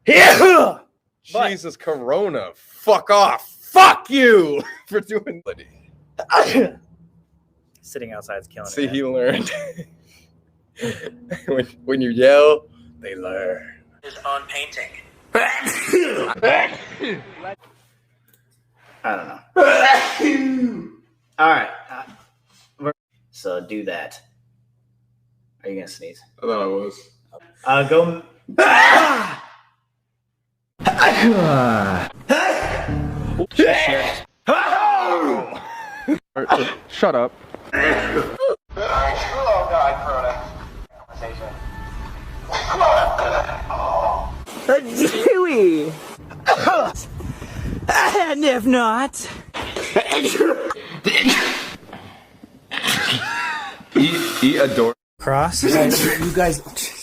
Yeah. Jesus, Corona. Fuck off. Fuck you for doing it. Sitting outside is killing See, me. he learned. when you yell, they learn. His own painting. I don't know. All right. So do that. Are you gonna sneeze? I thought I was. Go. Shut up. Chewy! And if not... Eat a door. Cross? You guys...